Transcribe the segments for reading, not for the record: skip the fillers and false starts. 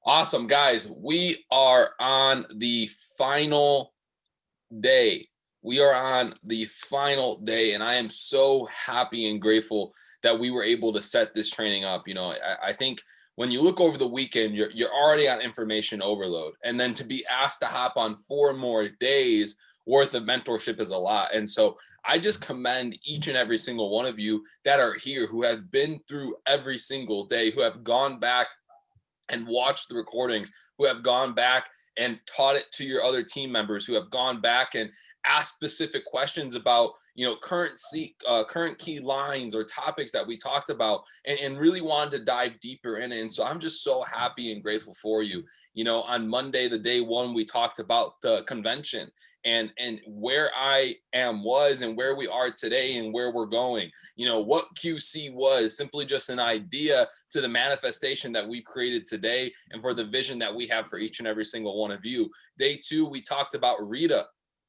Awesome, guys. We are on the final day. We are on the final day, and I am so happy and grateful that we were able to set this training up. I think when you look over the weekend, you're already on information overload, and then to be asked to hop on 4 more days worth of mentorship is a lot. And so I just commend each and every single one of you that are here who have been through every single day, who have gone back and watched the recordings, who have gone back and taught it to your other team members, who have gone back and asked specific questions about current key lines or topics that we talked about, and really wanted to dive deeper in it. And so I'm just so happy and grateful for you. On Monday, the day one, we talked about the convention and where I am was and where we are today and where we're going. What QC was simply just an idea to the manifestation that we've created today and for the vision that we have for each and every single one of you. Day two, we talked about Rita,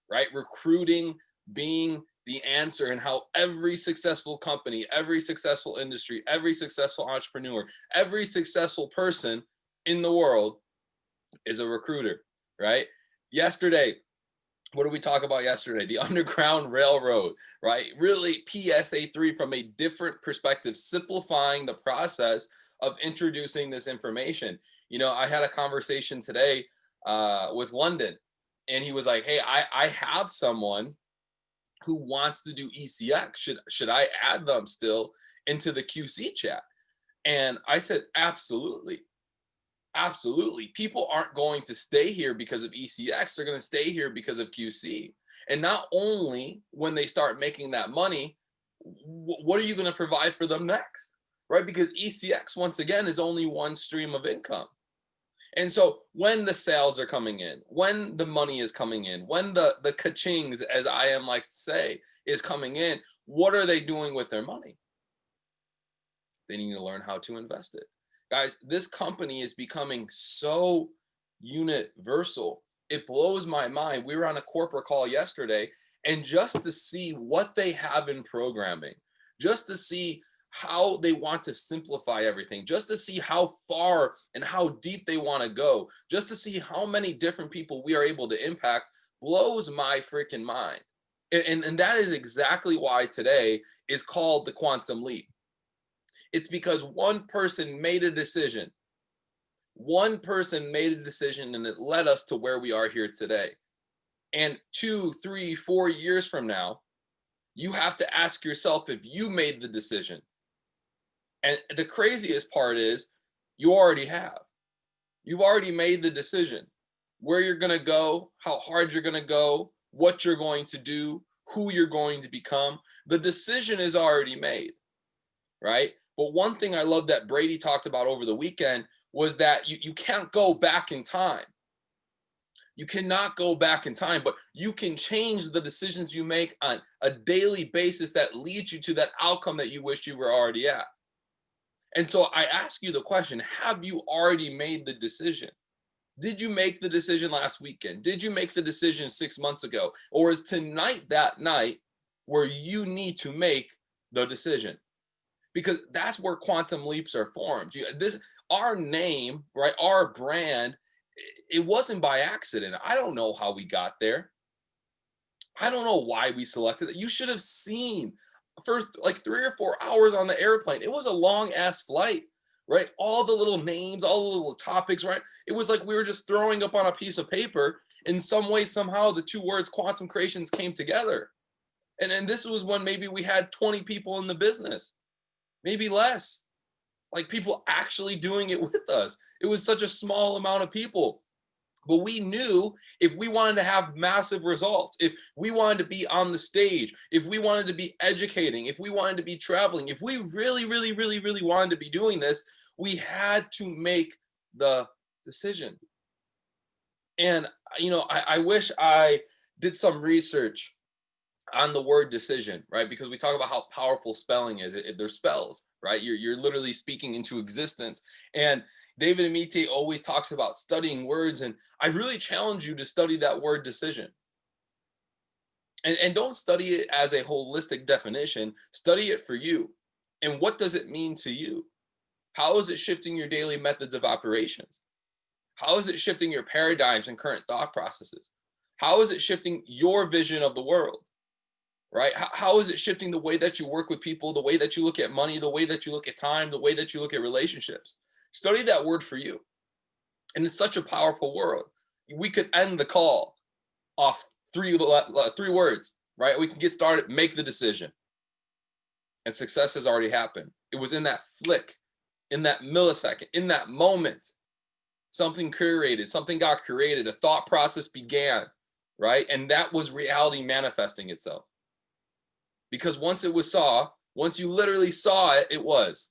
right? Recruiting being the answer, and how every successful company, every successful industry, every successful entrepreneur, every successful person in the world is a recruiter, right? Yesterday, what did we talk about yesterday? The Underground Railroad, right? Really, PSA 3 from a different perspective, simplifying the process of introducing this information. I had a conversation today with London, and he was like, "Hey, I have someone who wants to do ECX. Should I add them still into the QC chat?" And I said, absolutely. Absolutely. People aren't going to stay here because of ECX. They're going to stay here because of QC. And not only when they start making that money, what are you going to provide for them next? Right? Because ECX, once again, is only one stream of income. And so when the sales are coming in, when the money is coming in, when the ka-chings, as IM likes to say, is coming in, what are they doing with their money? They need to learn how to invest it. Guys, this company is becoming so universal. It blows my mind. We were on a corporate call yesterday, and just to see what they have in programming, just to see how they want to simplify everything, just to see how far and how deep they want to go, just to see how many different people we are able to impact, blows my freaking mind. And that is exactly why today is called the Quantum Leap. It's because one person made a decision. One person made a decision, and it led us to where we are here today. And 2, 3, 4 years from now, you have to ask yourself if you made the decision. And the craziest part is you already have. You've already made the decision where you're going to go, how hard you're going to go, what you're going to do, who you're going to become. The decision is already made, right? But one thing I love that Brady talked about over the weekend was that you can't go back in time. You cannot go back in time, but you can change the decisions you make on a daily basis that leads you to that outcome that you wish you were already at. And so I ask you the question, have you already made the decision? Did you make the decision last weekend? Did you make the decision 6 months ago? Or is tonight that night where you need to make the decision? Because that's where quantum leaps are formed. Our name, right? Our brand, it wasn't by accident. I don't know how we got there. I don't know why we selected it. You should have seen first like 3 or 4 hours on the airplane. It was a long ass flight, right? All the little names, all the little topics, right? It was like we were just throwing up on a piece of paper. In some way, somehow, the two words quantum creations came together. And this was when maybe we had 20 people in the business, maybe less, like people actually doing it with us. It was such a small amount of people. But we knew if we wanted to have massive results, if we wanted to be on the stage, if we wanted to be educating, if we wanted to be traveling, if we really, really, really, really wanted to be doing this, we had to make the decision. And, I wish I did some research on the word decision, right? Because we talk about how powerful spelling is. There's spells, right? You're literally speaking into existence. And David Amite always talks about studying words, and I really challenge you to study that word decision. And don't study it as a holistic definition. Study it for you. And what does it mean to you? How is it shifting your daily methods of operations? How is it shifting your paradigms and current thought processes? How is it shifting your vision of the world? Right? How is it shifting the way that you work with people, the way that you look at money, the way that you look at time, the way that you look at relationships? Study that word for you. And it's such a powerful word. We could end the call off three words, right? We can get started, make the decision. And success has already happened. It was in that flick, in that millisecond, in that moment. Something curated, something got created, a thought process began, right? And that was reality manifesting itself. Because once you literally saw it, it was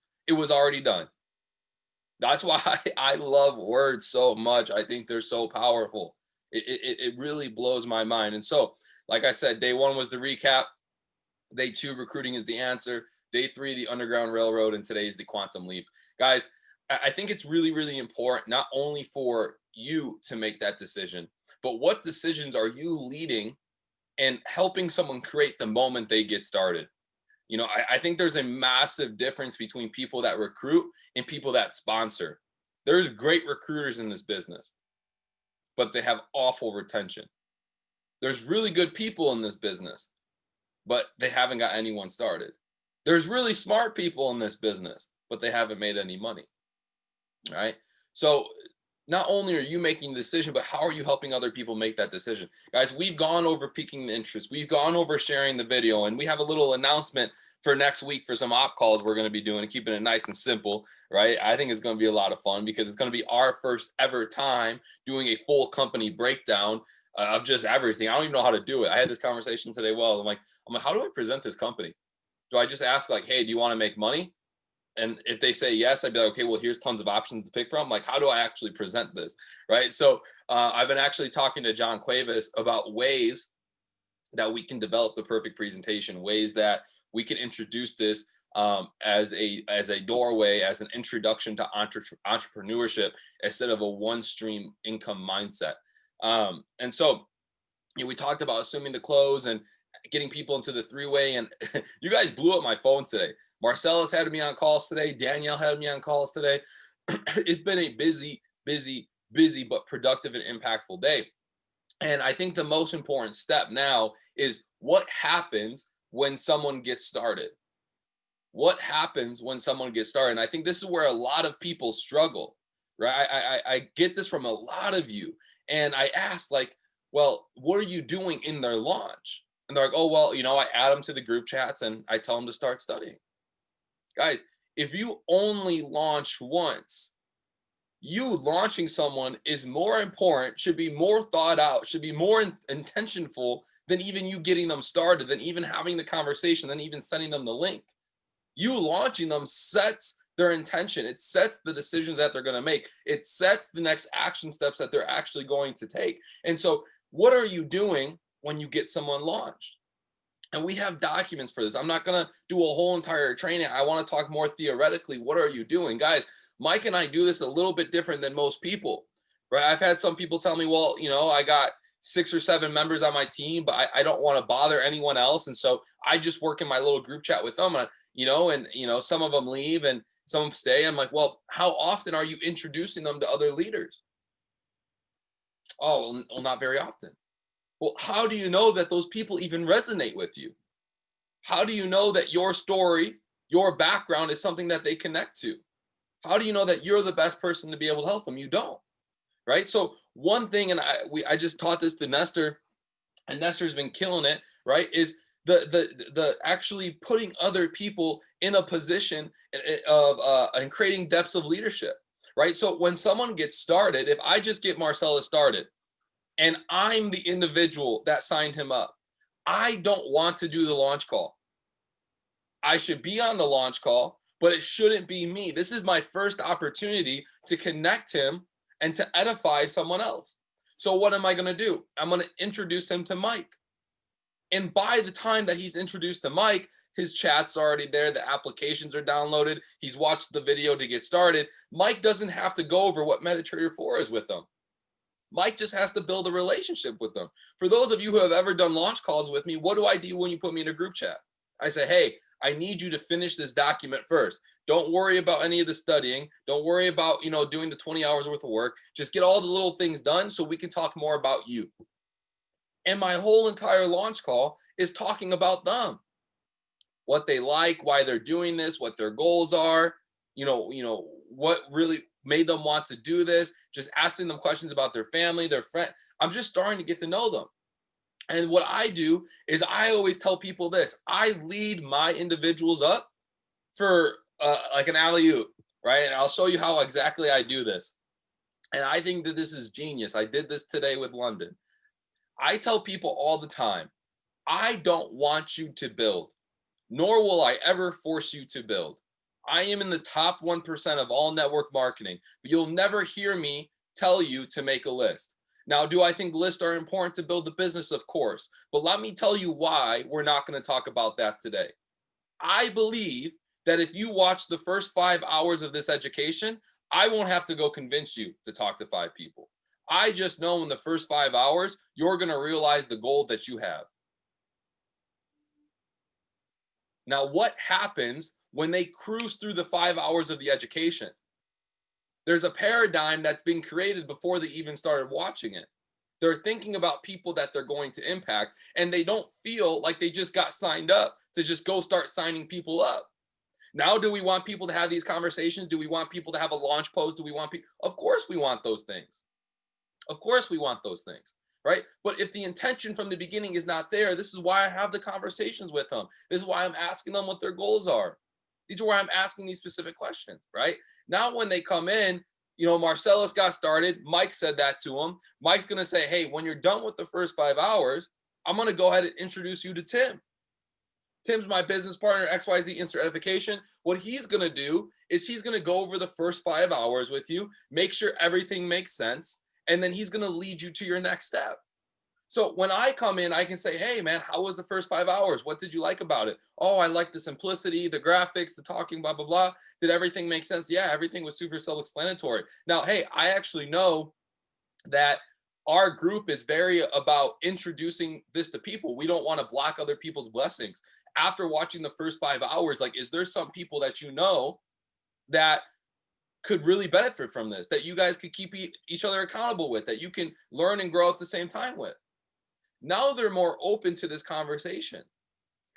already done. That's why I love words so much. I think they're so powerful. It really blows my mind. And so, like I said, day 1 was the recap. Day 2, recruiting is the answer. Day 3, the Underground Railroad. And today is the Quantum Leap. Guys, I think it's really, really important, not only for you to make that decision, but what decisions are you leading and helping someone create the moment they get started? You know, I think there's a massive difference between people that recruit and people that sponsor. There's great recruiters in this business, but they have awful retention. There's really good people in this business, but they haven't got anyone started. There's really smart people in this business, but they haven't made any money. Right? So not only are you making the decision, but how are you helping other people make that decision? Guys, we've gone over piquing the interest. We've gone over sharing the video, and we have a little announcement for next week for some op calls we're going to be doing, keeping it nice and simple, right? I think it's going to be a lot of fun because it's going to be our first ever time doing a full company breakdown of just everything. I don't even know how to do it. I had this conversation today. Well, I'm like, how do I present this company? Do I just ask like, hey, do you want to make money? And if they say yes, I'd be like, okay, well, here's tons of options to pick from. Like, how do I actually present this? Right. So I've been actually talking to John Cuevas about ways that we can develop the perfect presentation, ways that we can introduce this as a doorway, as an introduction to entrepreneurship instead of a one-stream income mindset. And so we talked about assuming the close and getting people into the three-way. And you guys blew up my phone today. Marcellus had me on calls today. Danielle had me on calls today. It's been a busy, but productive and impactful day. And I think the most important step now is what happens when someone gets started. What happens when someone gets started? And I think this is where a lot of people struggle, right? I get this from a lot of you. And I asked, like, well, what are you doing in their launch? And they're like, oh, well, I add them to the group chats and I tell them to start studying. Guys, if you only launch once, you launching someone is more important, should be more thought out, should be more intentionful than even you getting them started, than even having the conversation, than even sending them the link. You launching them sets their intention. It sets the decisions that they're going to make. It sets the next action steps that they're actually going to take. And so what are you doing when you get someone launched? And we have documents for this. I'm not going to do a whole entire training. I want to talk more theoretically. What are you doing? Guys, Mike and I do this a little bit different than most people, right? I've had some people tell me, well, I got 6 or 7 members on my team, but I don't want to bother anyone else. And so I just work in my little group chat with them, and some of them leave and some of them stay. I'm like, well, how often are you introducing them to other leaders? Oh, well, not very often. Well, how do you know that those people even resonate with you? How do you know that your story, your background is something that they connect to? How do you know that you're the best person to be able to help them? You don't, right? So one thing, and I just taught this to Nestor, and Nestor's been killing it, right? Is the actually putting other people in a position of and creating depths of leadership, right? So when someone gets started, if I just get Marcellus started, and I'm the individual that signed him up, I don't want to do the launch call. I should be on the launch call, but it shouldn't be me. This is my first opportunity to connect him and to edify someone else. So what am I going to do? I'm going to introduce him to Mike. And by the time that he's introduced to Mike, his chat's already there. The applications are downloaded. He's watched the video to get started. Mike doesn't have to go over what MetaTrader 4 is with them. Mike just has to build a relationship with them. For those of you who have ever done launch calls with me, what do I do when you put me in a group chat? I say, hey, I need you to finish this document first. Don't worry about any of the studying. Don't worry about, doing the 20 hours worth of work. Just get all the little things done so we can talk more about you. And my whole entire launch call is talking about them, what they like, why they're doing this, what their goals are, what really made them want to do this, just asking them questions about their family, their friend. I'm just starting to get to know them. And what I do is I always tell people this: I lead my individuals up for like an alley-oop, right? And I'll show you how exactly I do this. And I think that this is genius. I did this today with London. I tell people all the time, I don't want you to build, nor will I ever force you to build. I am in the top 1% of all network marketing, but you'll never hear me tell you to make a list. Now, do I think lists are important to build the business? Of course. But let me tell you why we're not going to talk about that today. I believe that if you watch the first 5 hours of this education, I won't have to go convince you to talk to 5 people. I just know in the first 5 hours, you're going to realize the goal that you have. Now, what happens when they cruise through the 5 hours of the education? There's a paradigm that's been created before they even started watching it. They're thinking about people that they're going to impact, and they don't feel like they just got signed up to just go start signing people up. Now, do we want people to have these conversations? Do we want people to have a launch post? Do we want people? Of course we want those things. Of course we want those things, right? But if the intention from the beginning is not there, this is why I have the conversations with them. This is why I'm asking them what their goals are. These are why I'm asking these specific questions, right? Now, when they come in, Marcellus got started. Mike said that to him. Mike's going to say, hey, when you're done with the first 5 hours, I'm going to go ahead and introduce you to Tim. Tim's my business partner, XYZ Instant Edification. What he's going to do is he's going to go over the first 5 hours with you, make sure everything makes sense, and then he's going to lead you to your next step. So when I come in, I can say, hey, man, how was the first 5 hours? What did you like about it? Oh, I like the simplicity, the graphics, the talking, blah, blah, blah. Did everything make sense? Yeah, everything was super self-explanatory. Now, hey, I actually know that our group is very about introducing this to people. We don't want to block other people's blessings. After watching the first 5 hours, like, is there some people that that could really benefit from this, that you guys could keep each other accountable with, that you can learn and grow at the same time with? Now they're more open to this conversation.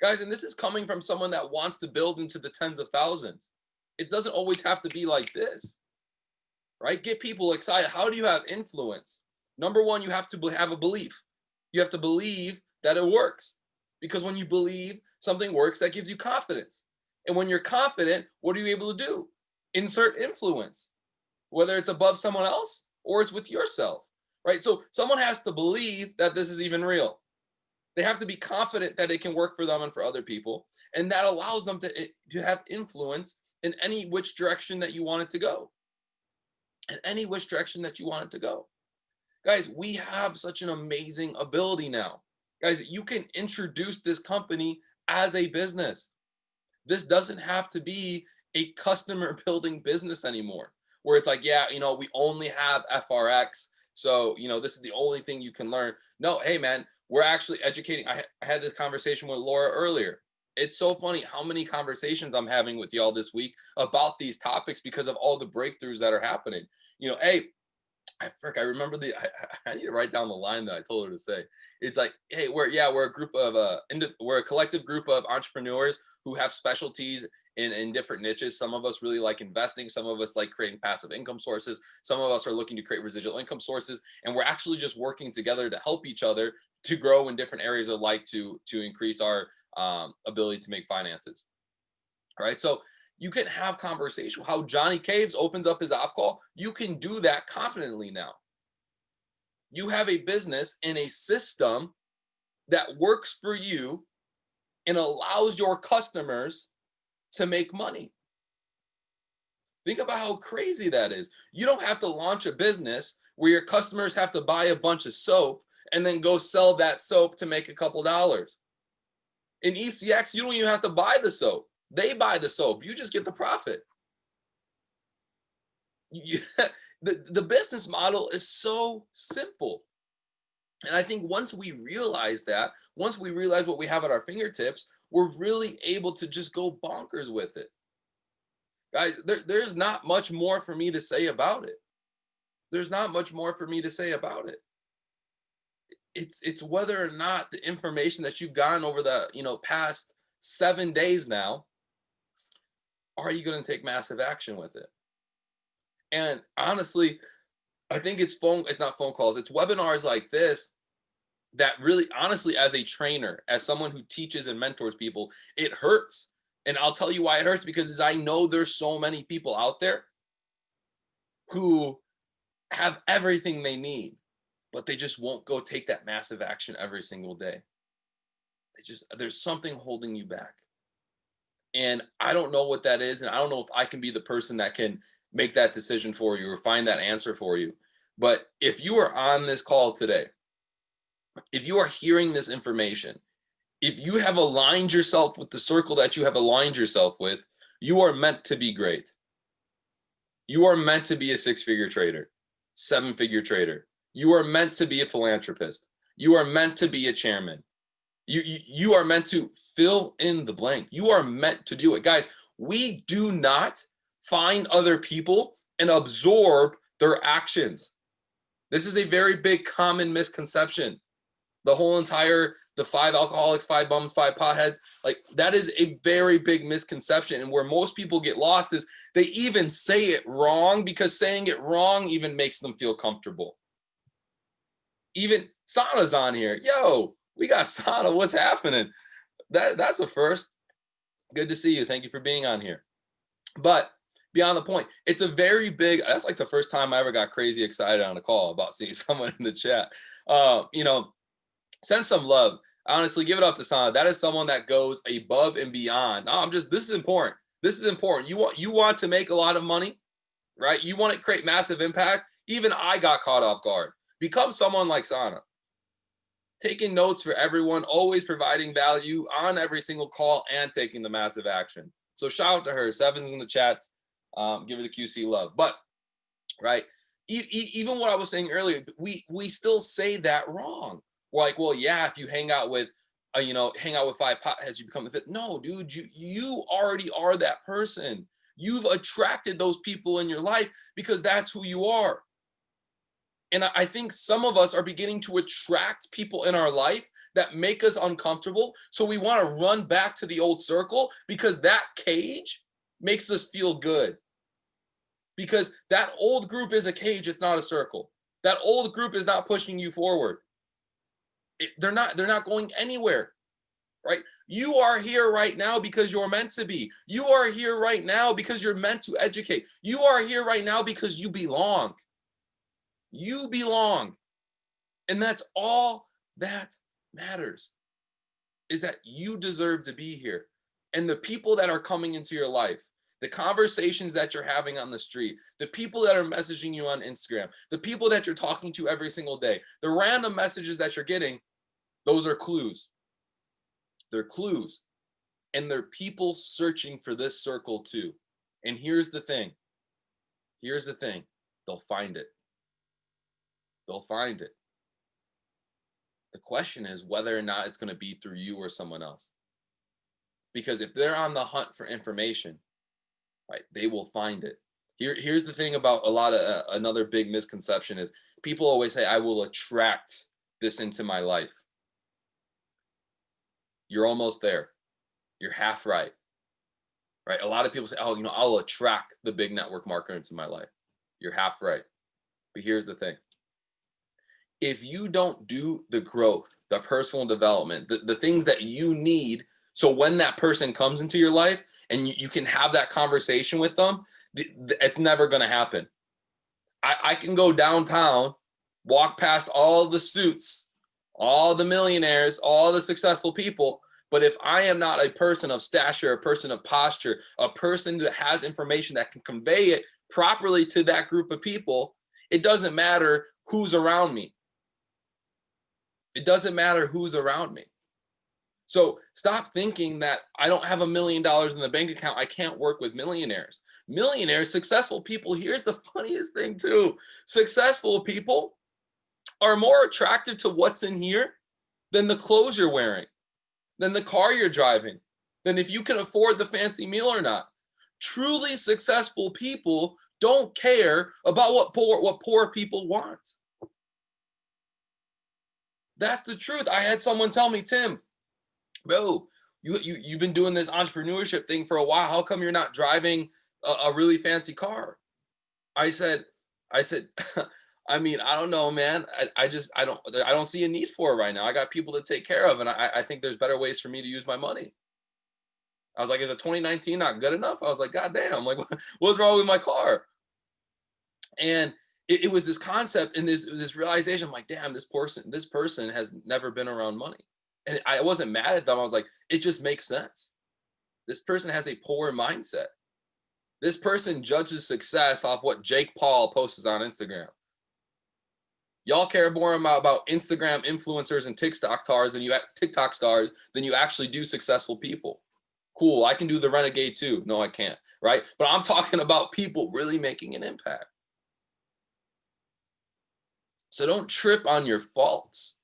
Guys, and this is coming from someone that wants to build into the tens of thousands. It doesn't always have to be like this, right? Get people excited. How do you have influence? Number one, you have to have a belief. You have to believe that it works. Because when you believe something works, that gives you confidence. And when you're confident, what are you able to do? Insert influence, whether it's above someone else or it's with yourself, right? So someone has to believe that this is even real. They have to be confident that it can work for them and for other people. And that allows them to have influence in any which direction that you want it to go. In any which direction that you want it to go. Guys, we have such an amazing ability now. Guys, you can introduce this company as a business. This doesn't have to be a customer building business anymore, where it's like, yeah, we only have FRX. So, this is the only thing you can learn. No, hey, man, we're actually educating. I had this conversation with Laura earlier. It's so funny how many conversations I'm having with y'all this week about these topics because of all the breakthroughs that are happening. Hey, I remember I need to write down the line that I told her to say. It's like, hey, we're a group of we're a collective group of entrepreneurs who have specialties in different niches. Some of us really like investing. Some of us like creating passive income sources. Some of us are looking to create residual income sources. And we're actually just working together to help each other to grow in different areas of life to increase our ability to make finances. All right. So you can have conversation. How Johnny Caves opens up his op call, you can do that confidently now. You have a business and a system that works for you and allows your customers to make money. Think about how crazy that is. You don't have to launch a business where your customers have to buy a bunch of soap and then go sell that soap to make a couple dollars. In ECX, you don't even have to buy the soap. They buy the soap. You just get the profit. The business model is so simple. And I think once we realize that, once we realize what we have at our fingertips, we're really able to just go bonkers with it. Guys, there's not much more for me to say about it. There's not much more for me to say about it. It's whether or not the information that you've gotten over the past 7 days now, are you going to take massive action with it? And honestly, I think it's not phone calls, it's webinars like this that really, honestly, as a trainer, as someone who teaches and mentors people, it hurts. And I'll tell you why it hurts, because I know there's so many people out there who have everything they need, but they just won't go take that massive action every single day. There's something holding you back. And I don't know what that is. And I don't know if I can be the person that can make that decision for you or find that answer for you. But if you are on this call today, if you are hearing this information, if you have aligned yourself with the circle that you have aligned yourself with, you are meant to be great. You are meant to be a 6-figure trader, 7-figure trader. You are meant to be a philanthropist. You are meant to be a chairman. You are meant to fill in the blank. You are meant to do it. Guys, we do not find other people and absorb their actions. This is a very big common misconception. The 5 alcoholics, 5 bums, 5 potheads, like that is a very big misconception. And where most people get lost is they even say it wrong, because saying it wrong even makes them feel comfortable. Even Sana's on here. Yo, we got Sana. What's happening? That's a first. Good to see you. Thank you for being on here. But beyond the point, it's a very big, that's like the first time I ever got crazy excited on a call about seeing someone in the chat. Send some love. Honestly, give it up to Sana. That is someone that goes above and beyond. This is important. This is important. You want to make a lot of money, right? You want to create massive impact. Even I got caught off guard. Become someone like Sana. Taking notes for everyone, always providing value on every single call, and taking the massive action. So shout out to her. 7's in the chats. Give her the QC love. But, right, even what I was saying earlier, we still say that wrong. We're like, well, yeah, if you hang out with 5 potheads, you become a fit. No, dude, you already are that person. You've attracted those people in your life because that's who you are. And I think some of us are beginning to attract people in our life that make us uncomfortable. So we want to run back to the old circle because that cage makes us feel good. Because that old group is a cage, it's not a circle. That old group is not pushing you forward. They're not going anywhere, right? You are here right now because you're meant to be. You are here right now because you're meant to educate. You are here right now because you belong. You belong. And that's all that matters, is that you deserve to be here. And the people that are coming into your life, the conversations that you're having on the street, the people that are messaging you on Instagram, the people that you're talking to every single day, the random messages that you're getting, those are clues. They're clues. And they're people searching for this circle too. And here's the thing. They'll find it. They'll find it. The question is whether or not it's going to be through you or someone else. Because if they're on the hunt for information, right, they will find it. Here's the thing about another big misconception is people always say, I will attract this into my life. You're almost there. You're half right. Right? A lot of people say, I'll attract the big network marketer into my life. You're half right. But here's the thing. If you don't do the growth, the personal development, the things that you need, so when that person comes into your life and you can have that conversation with them, it's never going to happen. I can go downtown, walk past all the suits, all the millionaires, all the successful people, but if I am not a person of stature, a person of posture, a person that has information that can convey it properly to that group of people, it doesn't matter who's around me. It doesn't matter who's around me. So stop thinking that I don't have $1 million in the bank account. I can't work with millionaires. Millionaires, successful people. Here's the funniest thing too. Successful people are more attractive to what's in here than the clothes you're wearing, than the car you're driving, than if you can afford the fancy meal or not. Truly successful people don't care about what poor people want. That's the truth. I had someone tell me, Tim, bro, you've been doing this entrepreneurship thing for a while. How come you're not driving a really fancy car? I said, I mean, I don't know, man. I don't see a need for it right now. I got people to take care of, and I think there's better ways for me to use my money. I was like, is a 2019 not good enough? I was like, God damn, like what's wrong with my car? And it was this concept and this realization. I'm like, damn, this person has never been around money. And I wasn't mad at them. I was like, it just makes sense. This person has a poor mindset. This person judges success off what Jake Paul posts on Instagram. Y'all care more about Instagram influencers and TikTok stars than you actually do successful people. Cool, I can do the renegade too. No, I can't, right? But I'm talking about people really making an impact. So don't trip on your faults,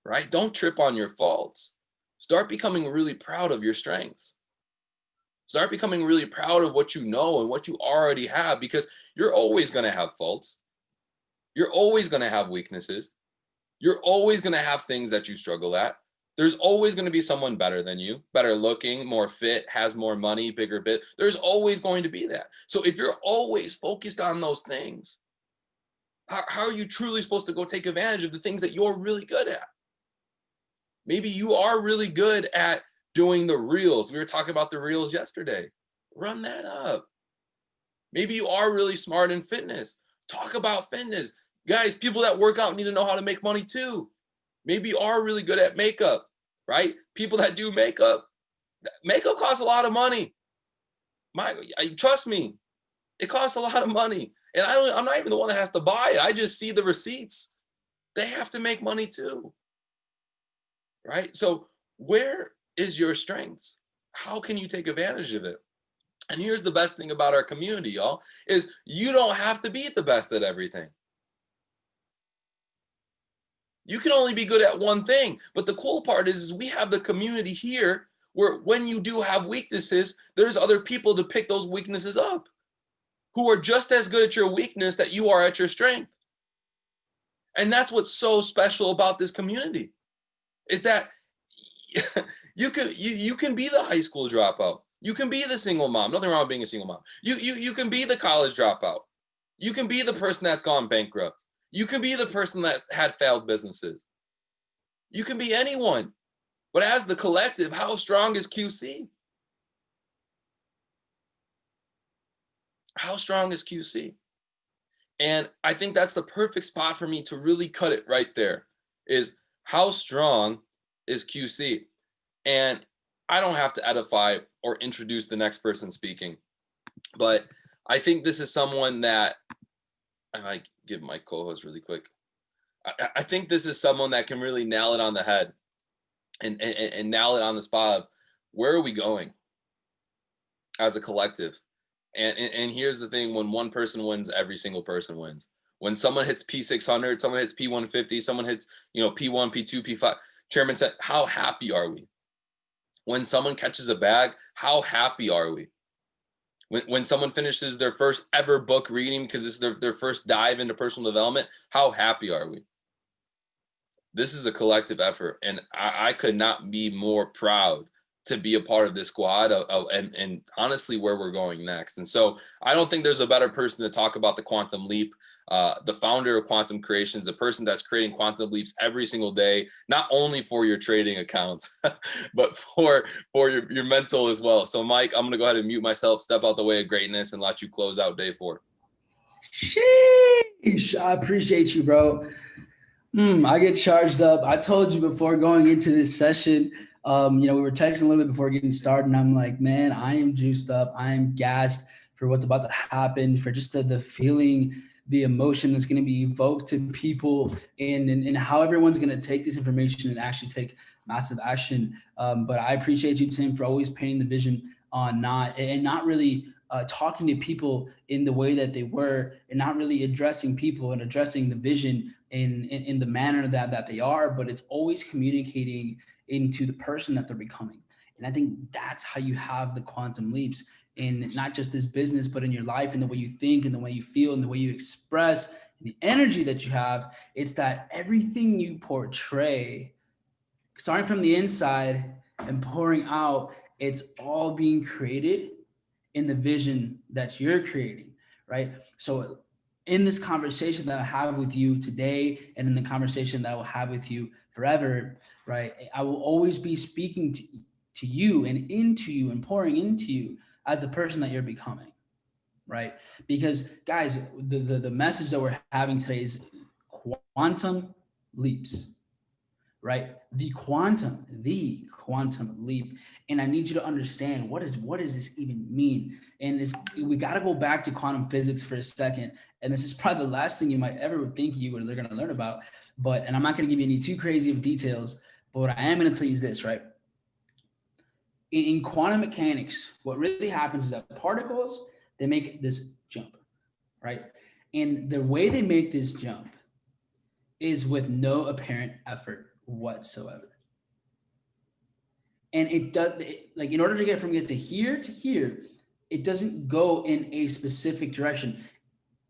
right? Don't trip on your faults. Start becoming really proud of your strengths. Start becoming really proud of what you know and what you already have, because you're always going to have faults. You're always going to have weaknesses. You're always going to have things that you struggle at. There's always going to be someone better than you, better looking, more fit, has more money, bigger bit. There's always going to be that. So if you're always focused on those things, how are you truly supposed to go take advantage of the things that you're really good at? Maybe you are really good at doing the reels. We were talking about the reels yesterday. Run that up. Maybe you are really smart in fitness. Talk about fitness. Guys, people that work out need to know how to make money too. Maybe you are really good at makeup, right? People that do makeup costs a lot of money. Trust me, it costs a lot of money. And I'm not even the one that has to buy it. I just see the receipts. They have to make money too, right? So where is your strengths? How can you take advantage of it? And here's the best thing about our community, y'all, is you don't have to be the best at everything. You can only be good at one thing. But the cool part is we have the community here where when you do have weaknesses, there's other people to pick those weaknesses up who are just as good at your weakness that you are at your strength. And that's what's so special about this community, is that you can be the high school dropout. You can be the single mom. Nothing wrong with being a single mom. You can be the college dropout. You can be the person that's gone bankrupt. You can be the person that had failed businesses. You can be anyone. But as the collective, how strong is QC? How strong is QC? And I think that's the perfect spot for me to really cut it right there, is how strong is QC? And I don't have to edify or introduce the next person speaking, but I think this is someone that I might give my co-host really quick. I think this is someone that can really nail it on the head and nail it on the spot of where are we going as a collective? And here's the thing, when one person wins, every single person wins. When someone hits P600, someone hits P150, someone hits, P1, P2, P5, Chairman said, how happy are we? When someone catches a bag, how happy are we? When someone finishes their first ever book reading because this is their first dive into personal development, how happy are we? This is a collective effort, and I could not be more proud to be a part of this squad and honestly where we're going next. And so I don't think there's a better person to talk about the Quantum Leap. The founder of Quantum Creations, the person that's creating quantum leaps every single day, not only for your trading accounts, but for your mental as well. So Mike, I'm going to go ahead and mute myself, step out the way of greatness, and let you close out day 4. Sheesh, I appreciate you, bro. I get charged up. I told you before going into this session, we were texting a little bit before getting started, and I'm like, man, I am juiced up. I am gassed for what's about to happen, for just the feeling, the emotion that's going to be evoked to people, and how everyone's going to take this information and actually take massive action. But I appreciate you, Tim, for always painting the vision on not really talking to people in the way that they were, and not really addressing people and addressing the vision in the manner that they are, but it's always communicating into the person that they're becoming. And I think that's how you have the quantum leaps in not just this business, but in your life and the way you think and the way you feel and the way you express and the energy that you have. It's that everything you portray, starting from the inside and pouring out, it's all being created in the vision that you're creating, right? So in this conversation that I have with you today and in the conversation that I will have with you forever, right? I will always be speaking to you and into you and pouring into you as the person that you're becoming, right? Because guys, the message that we're having today is quantum leaps, right? The quantum leap. And I need you to understand what does this even mean? And we got to go back to quantum physics for a second. And this is probably the last thing you might ever think they're going to learn about. And I'm not going to give you any too crazy of details, but what I am going to tell you is this, right? In quantum mechanics, what really happens is that particles, they make this jump, right? And the way they make this jump is with no apparent effort whatsoever. And it does, like, in order to get to here to here, it doesn't go in a specific direction.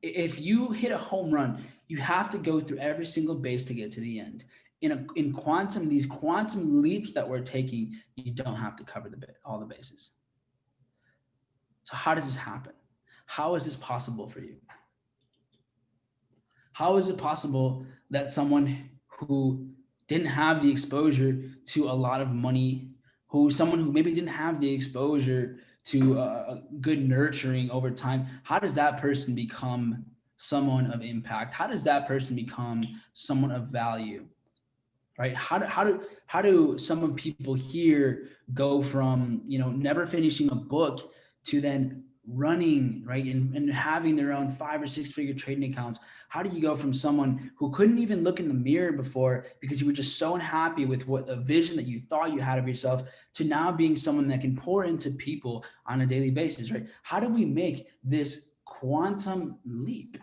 If you hit a home run, you have to go through every single base to get to the end. In quantum, these quantum leaps that we're taking, you don't have to cover all the bases. So how does this happen? How is this possible for you? How is it possible that someone who didn't have the exposure to a lot of money, someone who maybe didn't have the exposure to a good nurturing over time, how does that person become someone of impact? How does that person become someone of value? Right? How do some people here go from, never finishing a book to then running, right, and having their own 5 or 6 figure trading accounts? How do you go from someone who couldn't even look in the mirror before because you were just so unhappy with what a vision that you thought you had of yourself, to now being someone that can pour into people on a daily basis, right? How do we make this quantum leap?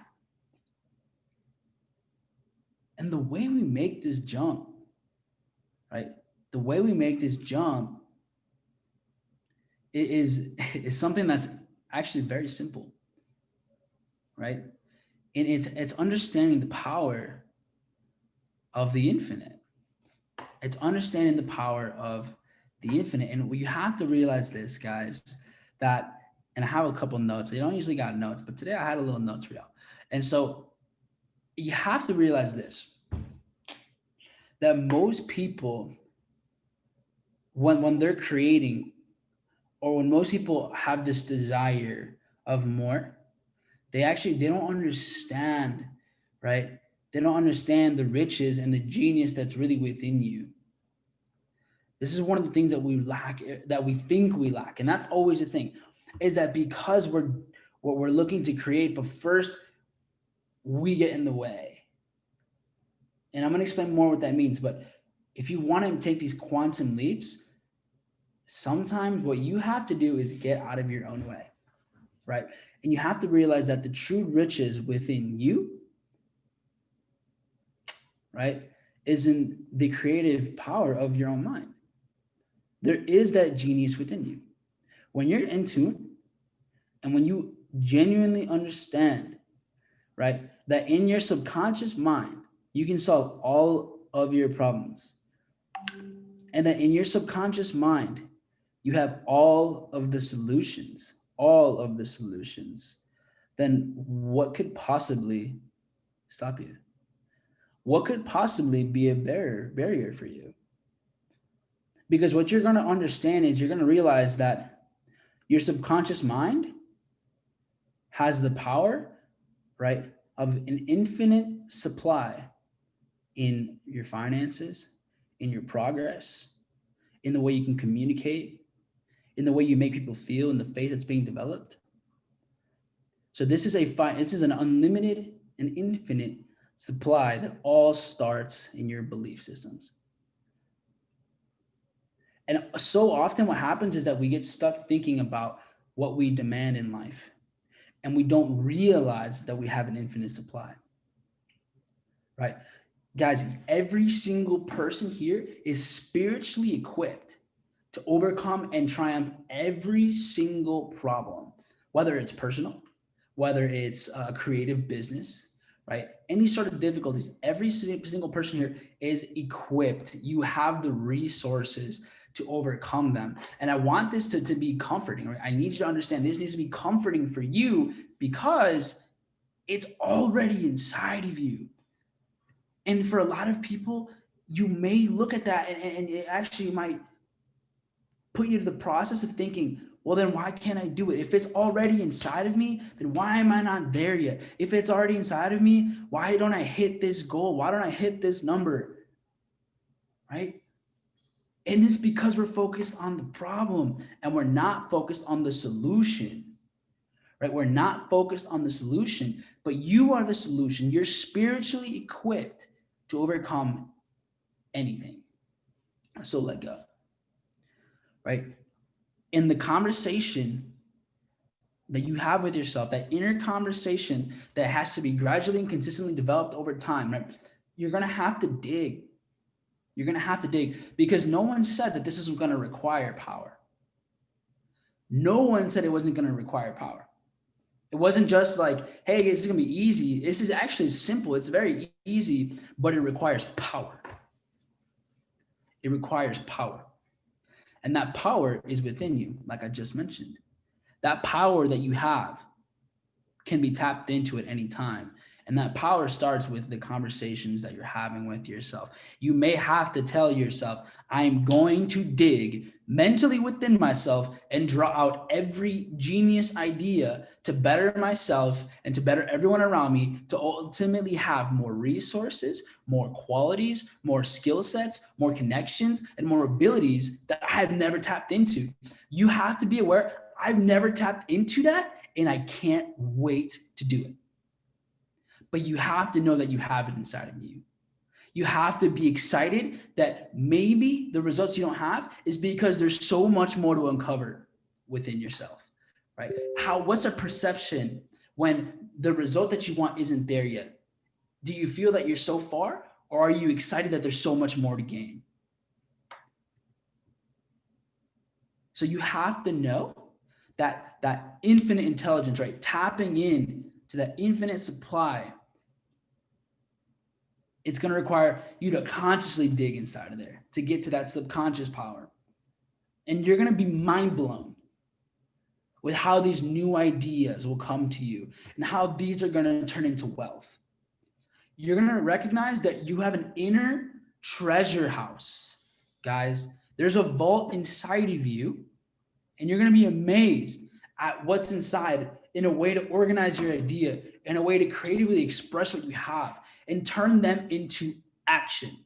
And the way we make this jump, right? The way we make this jump is something that's actually very simple, right? And it's understanding the power of the infinite. It's understanding the power of the infinite. And you have to realize this, guys, that, and I have a couple notes. I don't usually got notes, but today I had a little notes for y'all. And so you have to realize this, that most people, when they're creating, or when most people have this desire of more, they don't understand, right? They don't understand the riches and the genius that's really within you. This is one of the things that we lack, that we think we lack. And that's always the thing, is that because we're looking to create, but first we get in the way. And I'm going to explain more what that means. But if you want to take these quantum leaps, sometimes what you have to do is get out of your own way, right? And you have to realize that the true riches within you, right, is in the creative power of your own mind. There is that genius within you. When you're in tune and when you genuinely understand, right, that in your subconscious mind, you can solve all of your problems. And that in your subconscious mind, you have all of the solutions, then what could possibly stop you? What could possibly be a barrier for you? Because what you're going to understand is you're going to realize that your subconscious mind has the power, right, of an infinite supply in your finances, in your progress, in the way you can communicate, in the way you make people feel, in the faith that's being developed. So this is an unlimited and infinite supply that all starts in your belief systems. And so often what happens is that we get stuck thinking about what we demand in life, and we don't realize that we have an infinite supply, right? Guys, every single person here is spiritually equipped to overcome and triumph every single problem, whether it's personal, whether it's a creative business, right? Any sort of difficulties, every single person here is equipped. You have the resources to overcome them. And I want this to be comforting, right? I need you to understand this needs to be comforting for you because it's already inside of you. And for a lot of people, you may look at that and it actually might put you to the process of thinking, well, then why can't I do it? If it's already inside of me, then why am I not there yet? If it's already inside of me, why don't I hit this goal? Why don't I hit this number? Right? And it's because we're focused on the problem and we're not focused on the solution. Right? We're not focused on the solution, but you are the solution. You're spiritually equipped to overcome anything. So let go. Right? In the conversation that you have with yourself, that inner conversation that has to be gradually and consistently developed over time, right? You're going to have to dig. You're going to have to dig because no one said that this is going to require power. No one said it wasn't going to require power. It wasn't just like, hey, this is going to be easy. This is actually simple. It's very easy, but it requires power. It requires power. And that power is within you, like I just mentioned. That power that you have can be tapped into at any time. And that power starts with the conversations that you're having with yourself. You may have to tell yourself, I'm going to dig mentally within myself and draw out every genius idea to better myself and to better everyone around me, to ultimately have more resources, more qualities, more skill sets, more connections, and more abilities that I have never tapped into. You have to be aware, I've never tapped into that, and I can't wait to do it. But you have to know that you have it inside of you. You have to be excited that maybe the results you don't have is because there's so much more to uncover within yourself, right? What's a perception when the result that you want isn't there yet? Do you feel that you're so far, or are you excited that there's so much more to gain? So you have to know that infinite intelligence, right? Tapping in to that infinite supply, it's going to require you to consciously dig inside of there to get to that subconscious power. And you're going to be mind blown with how these new ideas will come to you and how these are going to turn into wealth. You're going to recognize that you have an inner treasure house, guys. There's a vault inside of you, and you're going to be amazed at what's inside in a way to organize your idea, in a way to creatively express what you have and turn them into action.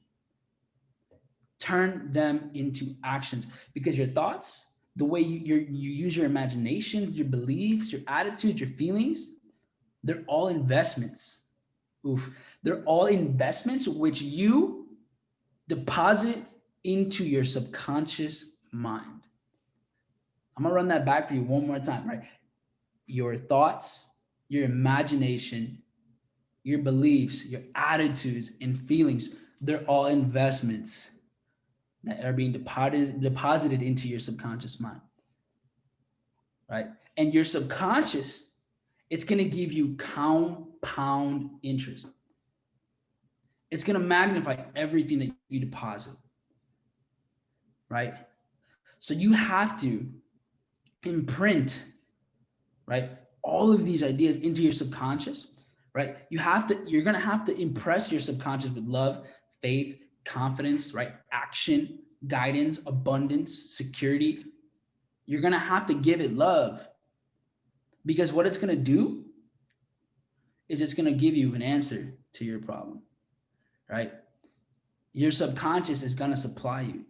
Turn them into actions, because your thoughts, the way you use your imaginations, your beliefs, your attitudes, your feelings, they're all investments. They're all investments which you deposit into your subconscious mind. I'm going to run that back for you one more time, right? Your thoughts, your imagination, your beliefs, your attitudes and feelings, they're all investments that are being deposited into your subconscious mind, right? And your subconscious, it's going to give you compound interest. It's going to magnify everything that you deposit, right? So you have to imprint, right, all of these ideas into your subconscious, right? You're going to have to impress your subconscious with love, faith, confidence, right? Action, guidance, abundance, security. You're going to have to give it love, because what it's going to do is it's going to give you an answer to your problem, right? Your subconscious is going to supply you.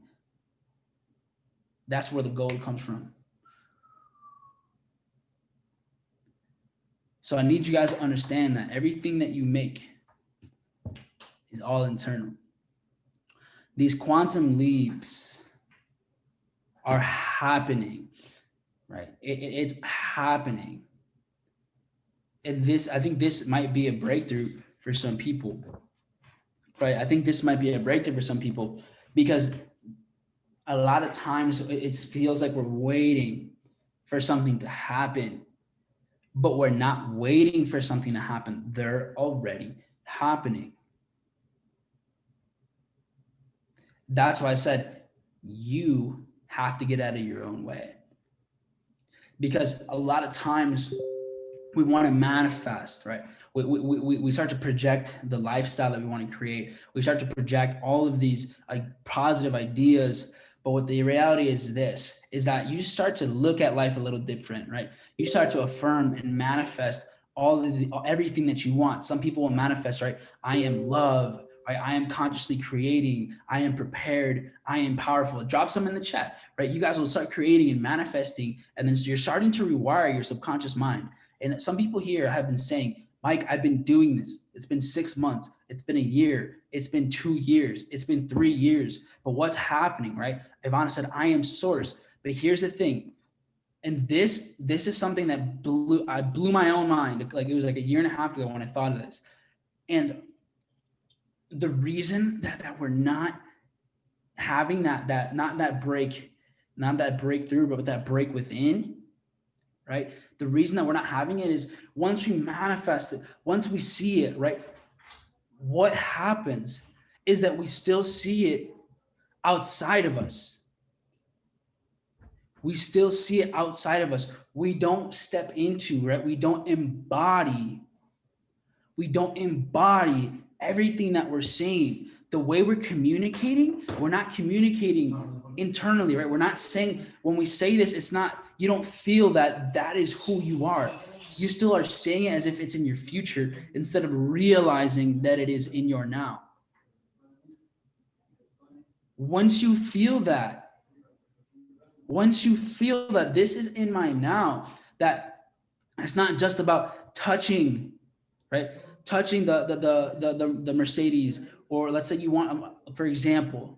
That's where the gold comes from. So I need you guys to understand that everything that you make is all internal. These quantum leaps are happening, right? It's happening. And I think this might be a breakthrough for some people, right? I think this might be a breakthrough for some people, because a lot of times it feels like we're waiting for something to happen, but we're not waiting for something to happen. They're already happening. That's why I said you have to get out of your own way. Because a lot of times we want to manifest, right? We start to project the lifestyle that we want to create. We start to project all of these positive ideas. But what the reality is this, is that you start to look at life a little different, right? You start to affirm and manifest everything that you want. Some people will manifest, right? I am love, right? I am consciously creating. I am prepared. I am powerful. Drop some in the chat, right? You guys will start creating and manifesting, and then you're starting to rewire your subconscious mind. And some people here have been saying, Mike, I've been doing this. It's been 6 months. It's been a year. It's been 2 years. It's been 3 years. But what's happening, right? Ivana said, I am source. But here's the thing. And this is something that blew my own mind. Like it was like a year and a half ago when I thought of this. And the reason that we're not having not that breakthrough, but that break within, right? The reason that we're not having it is once we manifest it, once we see it, right? What happens is that we still see it outside of us. We still see it outside of us. We don't step into, right? We don't embody everything that we're seeing. The way we're communicating, we're not communicating internally, right? We're not saying, when we say this, it's not, you don't feel that is who you are. You still are saying it as if it's in your future instead of realizing that it is in your now. Once you feel that this is in my now, that it's not just about touching, right? Touching the Mercedes, or let's say you want, for example,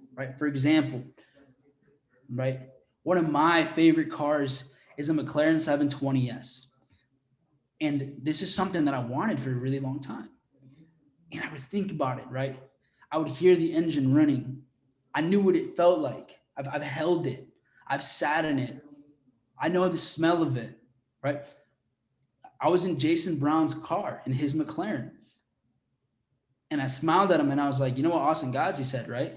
right? One of my favorite cars is a McLaren 720S. And this is something that I wanted for a really long time. And I would think about it, right? I would hear the engine running. I knew what it felt like. I've held it. I've sat in it. I know the smell of it, right? I was in Jason Brown's car in his McLaren. And I smiled at him and I was like, you know what Austin Godsey said, right?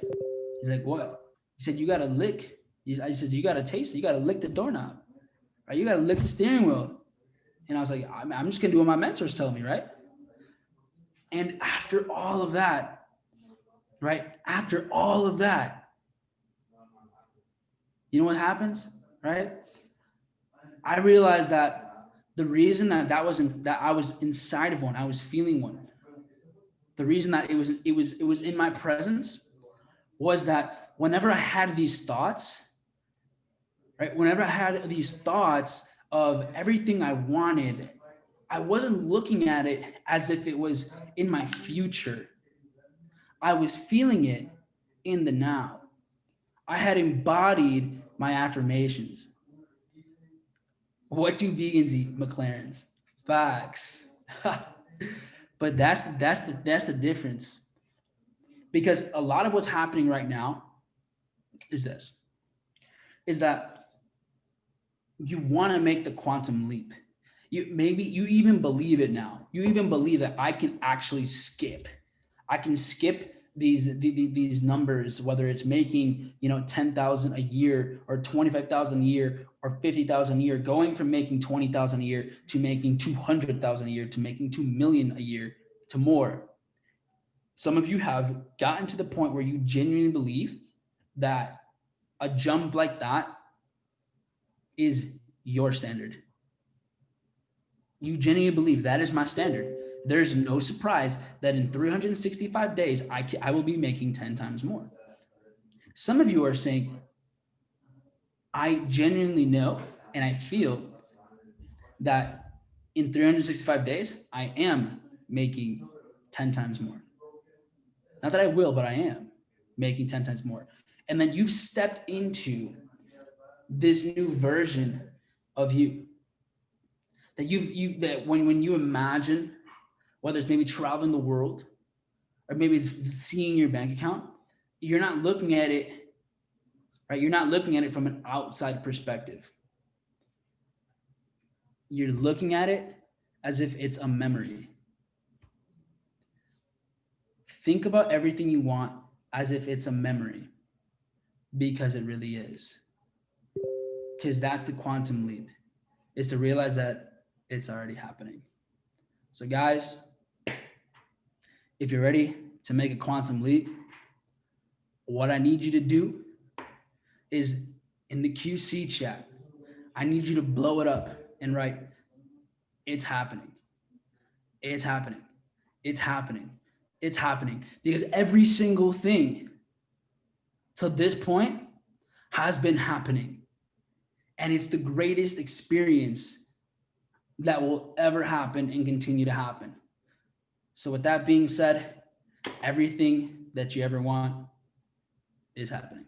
He's like, what? He said, you got to lick. I said, you got to taste it. You got to lick the doorknob, right? You got to lick the steering wheel. And I was like, I'm just going to do what my mentors tell me, right? And after all of that, right? After all of that, you know what happens, right? I realized that the reason that I was inside of one, I was feeling one. The reason that it was in my presence was that whenever I had these thoughts, right? Whenever I had these thoughts of everything I wanted, I wasn't looking at it as if it was in my future. I was feeling it in the now. I had embodied my affirmations. What do vegans eat? McLarens. Facts. But that's the difference. Because a lot of what's happening right now is that you want to make the quantum leap. Maybe you even believe it now. You even believe that I can actually skip. I can skip these numbers, whether it's making 10,000 a year or 25,000 a year or 50,000 a year, going from making 20,000 a year to making 200,000 a year to making 2 million a year to more. Some of you have gotten to the point where you genuinely believe that a jump like that is your standard. You genuinely believe that is my standard. There's no surprise that in 365 days, I will be making 10 times more. Some of you are saying, I genuinely know and I feel that in 365 days, I am making 10 times more. Not that I will, but I am making 10 times more. And then you've stepped into this new version of you. That when you imagine, whether it's maybe traveling the world or maybe it's seeing your bank account, you're not looking at it, right? You're not looking at it from an outside perspective. You're looking at it as if it's a memory. Think about everything you want as if it's a memory, because it really is. Because that's the quantum leap, is to realize that it's already happening. So guys, if you're ready to make a quantum leap, what I need you to do is in the QC chat, I need you to blow it up and write, it's happening. It's happening. It's happening. It's happening. Because every single thing to this point has been happening. And it's the greatest experience that will ever happen and continue to happen. So with that being said, everything that you ever want is happening.